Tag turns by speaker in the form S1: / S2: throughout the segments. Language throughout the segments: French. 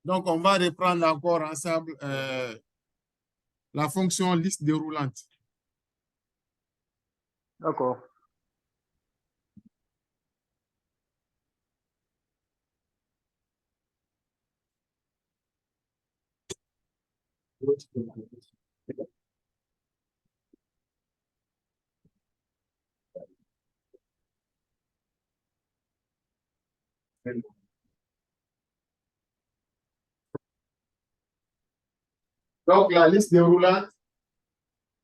S1: Donc, on va reprendre encore ensemble la fonction liste déroulante.
S2: D'accord.
S1: Donc, la liste déroulante,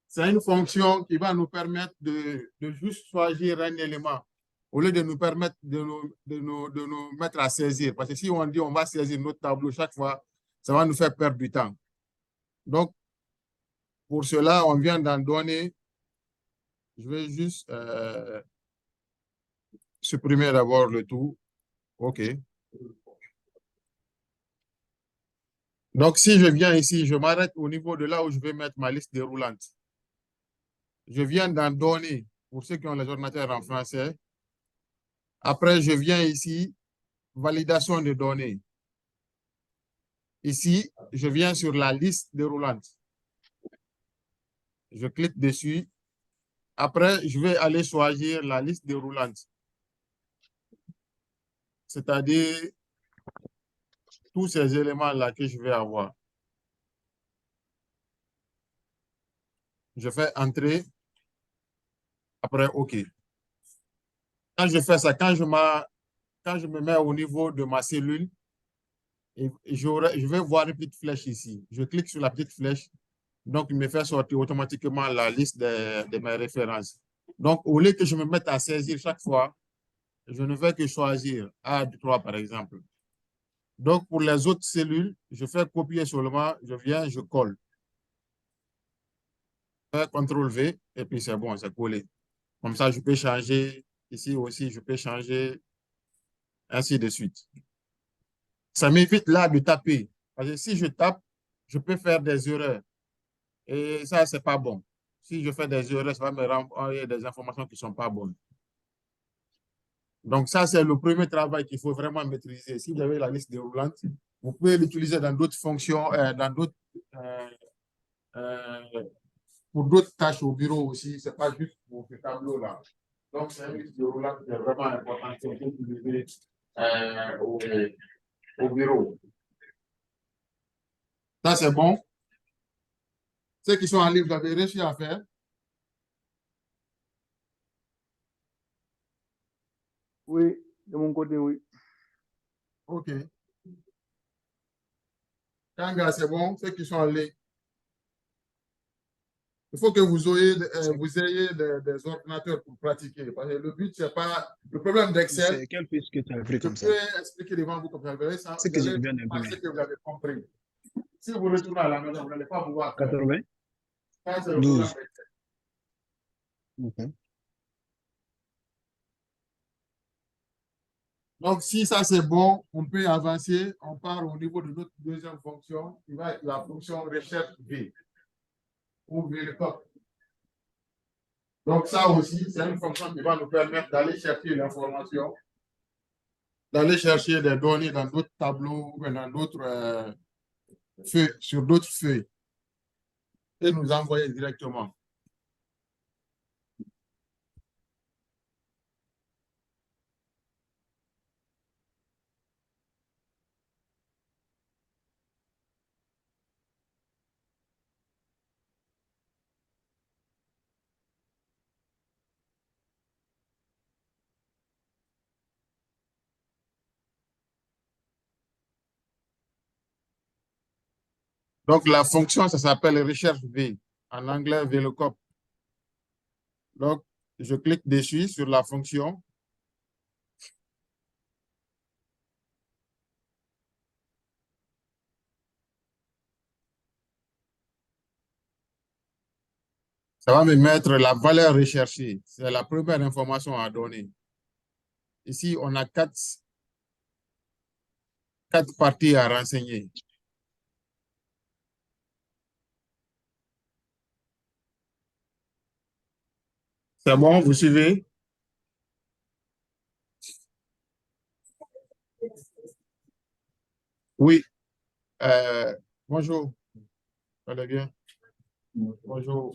S1: c'est une fonction qui va nous permettre de juste choisir un élément au lieu de nous permettre de nous mettre à saisir. Parce que si on dit on va saisir notre tableau chaque fois, ça va nous faire perdre du temps. Donc, pour cela, on vient d'en donner. Je vais juste supprimer d'abord le tout. OK. Donc, si je viens ici, je m'arrête au niveau de là où je vais mettre ma liste déroulante. Je viens d'en donner pour ceux qui ont les ordinateurs en français. Après, je viens ici, validation de données. Ici, je viens sur la liste déroulante. Je clique dessus. Après, je vais aller choisir la liste déroulante. C'est-à-dire tous ces éléments-là que je vais avoir. Je fais entrer. Après, OK. Quand je fais ça, quand je me mets au niveau de ma cellule, je vais voir une petite flèche ici. Je clique sur la petite flèche. Donc, il me fait sortir automatiquement la liste de mes références. Donc, au lieu que je me mette à saisir chaque fois, je ne vais que choisir A3 par exemple. Donc, pour les autres cellules, je fais copier seulement, je viens, je colle. Je fais CTRL-V et puis c'est bon, c'est collé. Comme ça, je peux changer. Ici aussi, je peux changer, ainsi de suite. Ça m'évite là de taper. Parce que si je tape, je peux faire des erreurs. Et ça, c'est pas bon. Si je fais des erreurs, ça va me renvoyer des informations qui ne sont pas bonnes. Donc, ça, c'est le premier travail qu'il faut vraiment maîtriser. Si vous avez la liste déroulante, vous pouvez l'utiliser dans d'autres fonctions, pour d'autres tâches au bureau aussi. Ce n'est pas juste pour ce tableau-là. Donc, c'est une liste déroulante qui est vraiment importante pour utiliser au bureau. Ça, c'est bon. Ceux qui sont en ligne, vous avez réussi à faire.
S2: Oui, de mon côté, oui.
S1: OK. Kanga, c'est bon. Ceux qui sont en ligne. Il faut que vous ayez des ordinateurs pour pratiquer. Parce que le but, c'est pas le problème d'Excel.
S3: C'est quelle fiche que tu as pris comme ça?
S1: Je peux expliquer devant vous comme ça. Vous verrez ça.
S3: C'est que je viens d'imprimer.
S1: Que vous avez compris. Si vous retournez à la maison, vous n'allez pas pouvoir faire.
S3: 80?
S1: Ça, c'est le
S3: 12.
S1: problème d'Excel.
S3: Okay.
S1: Donc, si ça c'est bon, on peut avancer. On part au niveau de notre deuxième fonction, qui va être la fonction recherche V. Ou VLOOKUP. Donc, ça aussi, c'est une fonction qui va nous permettre d'aller chercher l'information, d'aller chercher des données dans d'autres tableaux ou dans d'autres feuilles, sur d'autres feuilles, et nous envoyer directement. Donc, la fonction, ça s'appelle recherche V. En anglais, VLOOKUP. Donc, je clique dessus sur la fonction. Ça va me mettre la valeur recherchée. C'est la première information à donner. Ici, on a quatre parties à renseigner. C'est bon, vous suivez? Oui. Bonjour, allez bien. Bonjour.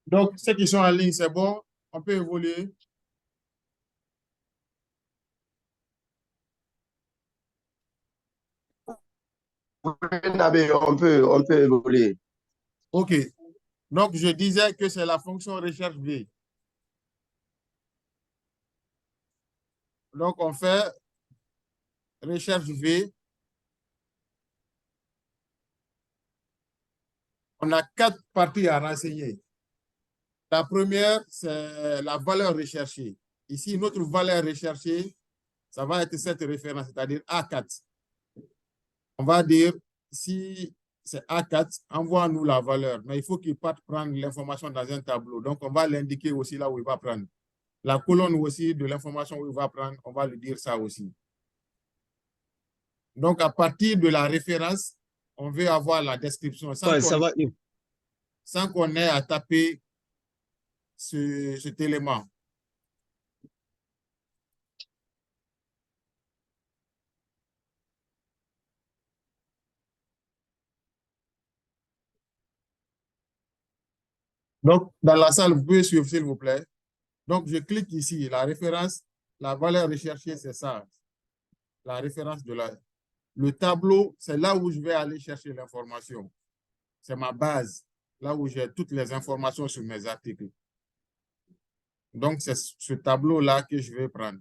S1: Donc, ceux qui sont en ligne, c'est bon, on peut évoluer.
S2: On peut évoluer.
S1: OK. Donc, je disais que c'est la fonction recherche V. Donc, on fait recherche V. On a 4 parties à renseigner. La première, c'est la valeur recherchée. Ici, notre valeur recherchée, ça va être cette référence, c'est-à-dire A4. On va dire, si c'est A4, envoie-nous la valeur. Mais il faut qu'il parte prendre l'information dans un tableau. Donc, on va l'indiquer aussi là où il va prendre. La colonne aussi de l'information où il va prendre, on va lui dire ça aussi. Donc, à partir de la référence, on veut avoir la description
S3: Ouais, ça va.
S1: sans qu'on ait à taper cet élément. Donc, dans la salle, vous pouvez suivre, s'il vous plaît. Donc, je clique ici. La référence, la valeur recherchée, c'est ça. La référence de la... Le tableau, c'est là où je vais aller chercher l'information. C'est ma base, là où j'ai toutes les informations sur mes articles. Donc, c'est ce tableau-là que je vais prendre.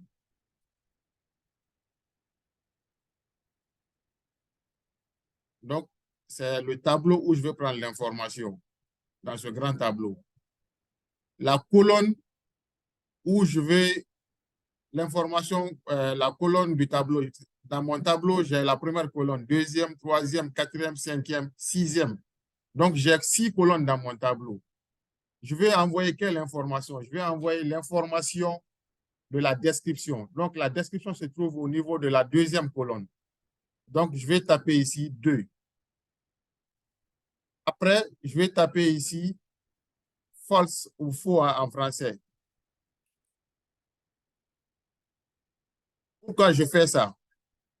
S1: Donc, c'est le tableau où je vais prendre l'information, dans ce grand tableau. La colonne où je vais, l'information, la colonne du tableau. Dans mon tableau, j'ai la première colonne, deuxième, troisième, quatrième, cinquième, sixième. Donc, j'ai 6 colonnes dans mon tableau. Je vais envoyer quelle information? Je vais envoyer l'information de la description. Donc, la description se trouve au niveau de la deuxième colonne. Donc, je vais taper ici 2. Après, je vais taper ici false ou faux en français. Pourquoi je fais ça?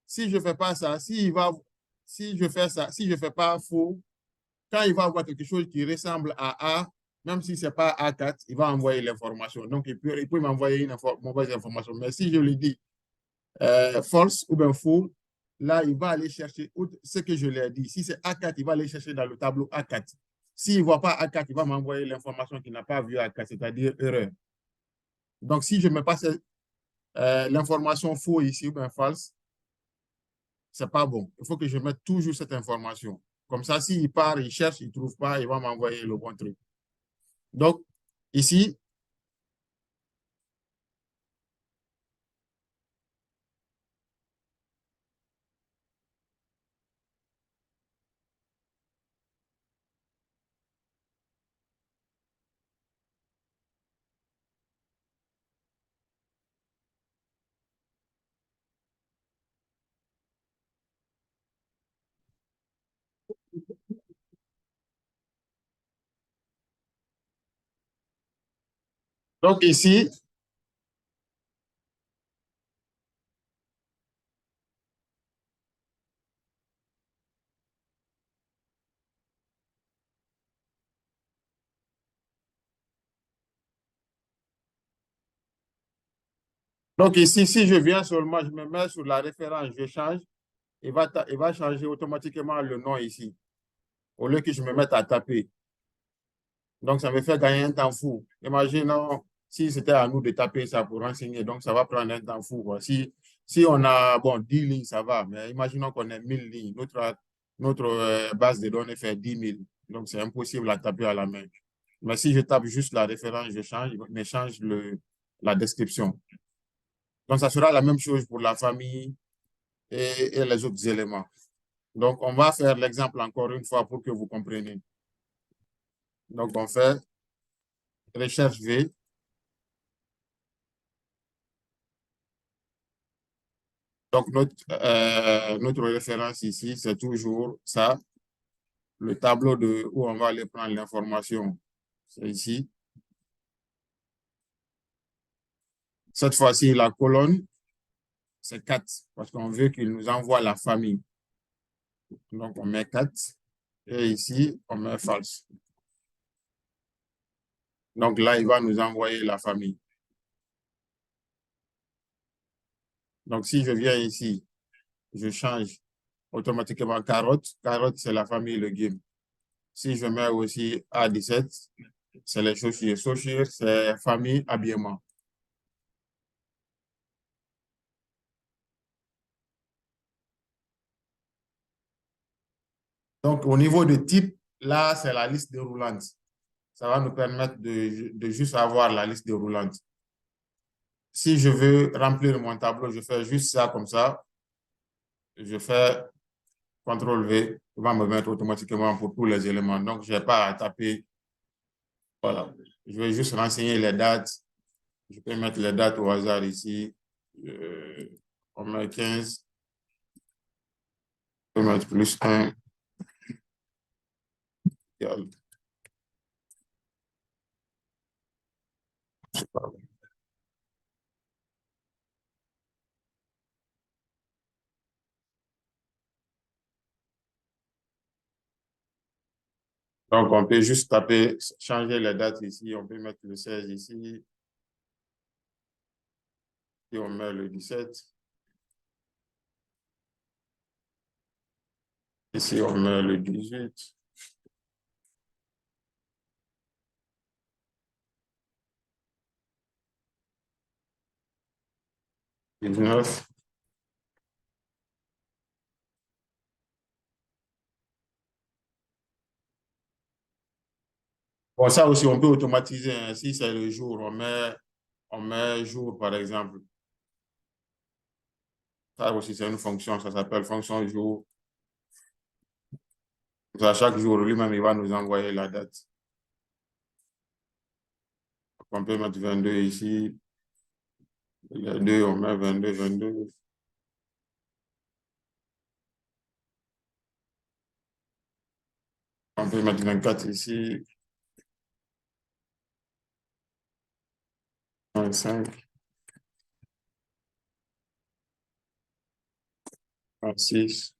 S1: Si je ne fais pas ça, si je fais ça, si je ne fais pas faux, quand il va avoir quelque chose qui ressemble à A, même si ce n'est pas A4, il va envoyer l'information. Donc, il peut m'envoyer une mauvaise information. Mais si je lui dis false ou bien faux, là, il va aller chercher ce que je lui ai dit. Si c'est A4, il va aller chercher dans le tableau A4. S'il ne voit pas A4, il va m'envoyer l'information qu'il n'a pas vu A4, c'est-à-dire erreur. Donc, si je ne mets pas l'information faux ici ou bien false, ce n'est pas bon. Il faut que je mette toujours cette information. Comme ça, s'il part, il cherche, il ne trouve pas, il va m'envoyer le bon truc. Donc, ici, donc ici, si je viens seulement, je me mets sur la référence, je change, il va changer automatiquement le nom ici, au lieu que je me mette à taper. Donc, ça me fait gagner un temps fou. Imaginons si c'était à nous de taper ça pour renseigner, donc ça va prendre un temps fou, quoi. Si on a, bon, 10 lignes, ça va, mais imaginons qu'on ait 1000 lignes. Notre base de données fait 10 000. Donc, c'est impossible à taper à la main. Mais si je tape juste la référence, je change, mais change la description. Donc, ça sera la même chose pour la famille et les autres éléments. Donc, on va faire l'exemple encore une fois pour que vous compreniez. Donc, on fait recherche V. Donc, notre référence ici, c'est toujours ça. Le tableau où on va aller prendre l'information, c'est ici. Cette fois-ci, la colonne, c'est 4, parce qu'on veut qu'il nous envoie la famille. Donc, on met 4. Et ici, on met false. Donc là, il va nous envoyer la famille. Donc, si je viens ici, je change automatiquement carotte. Carotte, c'est la famille, le game. Si je mets aussi A17, c'est les chaussures. Chaussures, c'est famille, habillement. Donc, au niveau de type, là, c'est la liste déroulante. Ça va nous permettre de juste avoir la liste déroulante. Si je veux remplir mon tableau, je fais juste ça comme ça. Je fais CTRL-V, il va me mettre automatiquement pour tous les éléments. Donc, je n'ai pas à taper. Voilà. Je vais juste renseigner les dates. Je peux mettre les dates au hasard ici. On met 15. Je peux mettre plus 1. Donc, on peut juste taper, changer les dates ici. On peut mettre le 16 ici. Et on met le 17. Ici, on met le 18. Bon, ça aussi, on peut automatiser. Hein. Si c'est le jour, on met jour, par exemple. Ça aussi, c'est une fonction. Ça s'appelle fonction jour. À chaque jour, lui-même, il va nous envoyer la date. On peut mettre 22 ici. Les deux, on met 22, 22. On peut mettre 24 ici. 25. 26.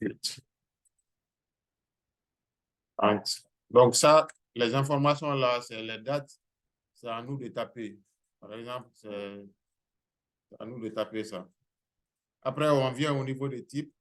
S1: 8. 30. Donc ça, les informations là, c'est les dates. C'est à nous de taper. Par exemple, c'est à nous de taper ça. Après, on vient au niveau des types.